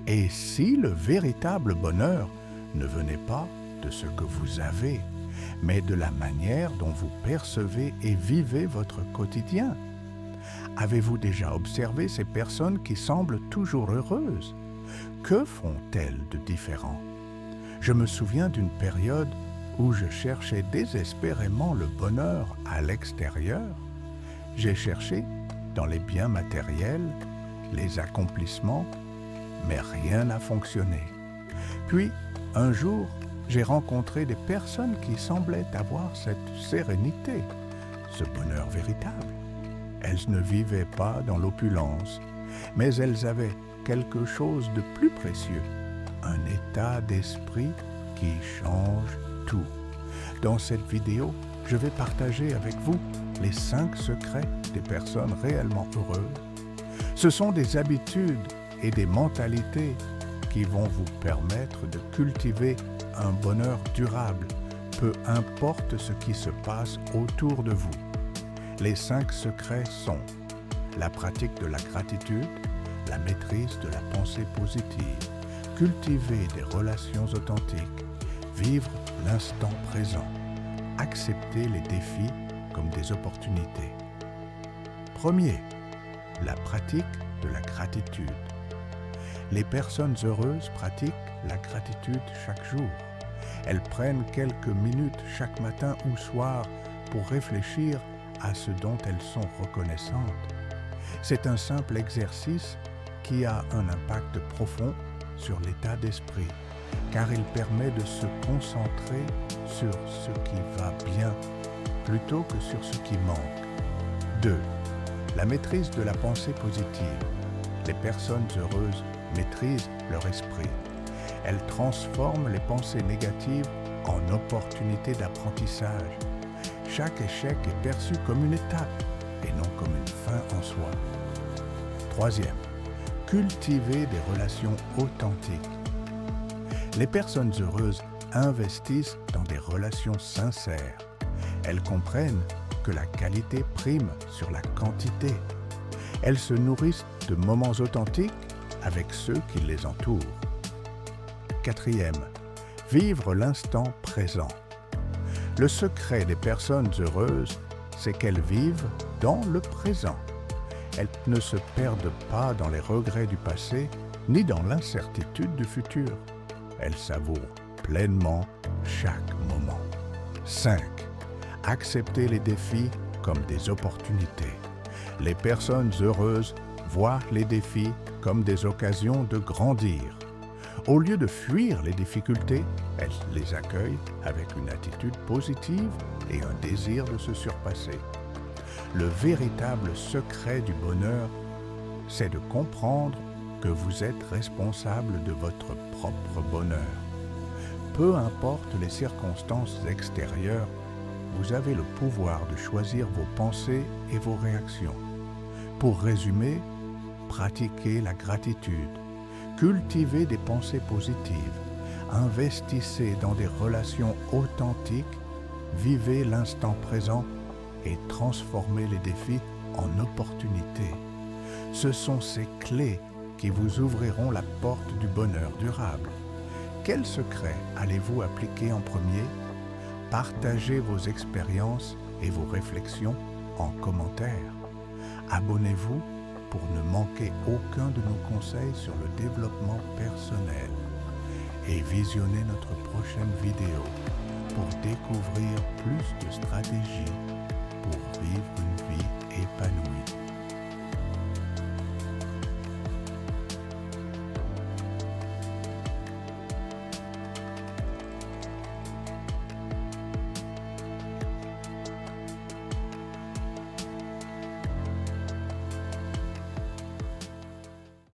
Et si le véritable bonheur ne venait pas de ce que vous avez, mais de la manière dont vous percevez et vivez votre quotidien? Avez-vous déjà observé ces personnes qui semblent toujours heureuses? Que font-elles de différent? Je me souviens d'une période où je cherchais désespérément le bonheur à l'extérieur. J'ai cherché dans les biens matériels, les accomplissements, mais rien n'a fonctionné. Puis, un jour, j'ai rencontré des personnes qui semblaient avoir cette sérénité, ce bonheur véritable. Elles ne vivaient pas dans l'opulence, mais elles avaient quelque chose de plus précieux, un état d'esprit qui change tout. Dans cette vidéo, je vais partager avec vous les 5 secrets des personnes réellement heureuses. Ce sont des habitudes et des mentalités qui vont vous permettre de cultiver un bonheur durable, peu importe ce qui se passe autour de vous. Les 5 secrets sont la pratique de la gratitude, la maîtrise de la pensée positive, cultiver des relations authentiques, vivre l'instant présent, accepter les défis comme des opportunités. Premier, la pratique de la gratitude. Les personnes heureuses pratiquent la gratitude chaque jour. Elles prennent quelques minutes chaque matin ou soir pour réfléchir à ce dont elles sont reconnaissantes. C'est un simple exercice qui a un impact profond sur l'état d'esprit, car il permet de se concentrer sur ce qui va bien plutôt que sur ce qui manque. 2. La maîtrise de la pensée positive. Les personnes heureuses maîtrisent leur esprit. Elles transforment les pensées négatives en opportunités d'apprentissage. Chaque échec est perçu comme une étape et non comme une fin en soi. 3. Cultiver des relations authentiques. Les personnes heureuses investissent dans des relations sincères. Elles comprennent que la qualité prime sur la quantité. Elles se nourrissent de moments authentiques avec ceux qui les entourent. 4. Vivre l'instant présent. Le secret des personnes heureuses, c'est qu'elles vivent dans le présent. Elles ne se perdent pas dans les regrets du passé, ni dans l'incertitude du futur. Elles savourent pleinement chaque moment. 5. Accepter les défis comme des opportunités. Les personnes heureuses voient les défis comme des occasions de grandir. Au lieu de fuir les difficultés, elles les accueillent avec une attitude positive et un désir de se surpasser. Le véritable secret du bonheur, c'est de comprendre que vous êtes responsable de votre propre bonheur. Peu importe les circonstances extérieures, vous avez le pouvoir de choisir vos pensées et vos réactions. Pour résumer, pratiquez la gratitude, cultivez des pensées positives, investissez dans des relations authentiques, vivez l'instant présent et transformez les défis en opportunités. Ce sont ces clés qui vous ouvriront la porte du bonheur durable. Quel secret allez-vous appliquer en premier? Partagez vos expériences et vos réflexions en commentaire. Abonnez-vous pour ne manquer aucun de nos conseils sur le développement personnel. Et visionnez notre prochaine vidéo pour découvrir plus de stratégies pour vivre une vie épanouie.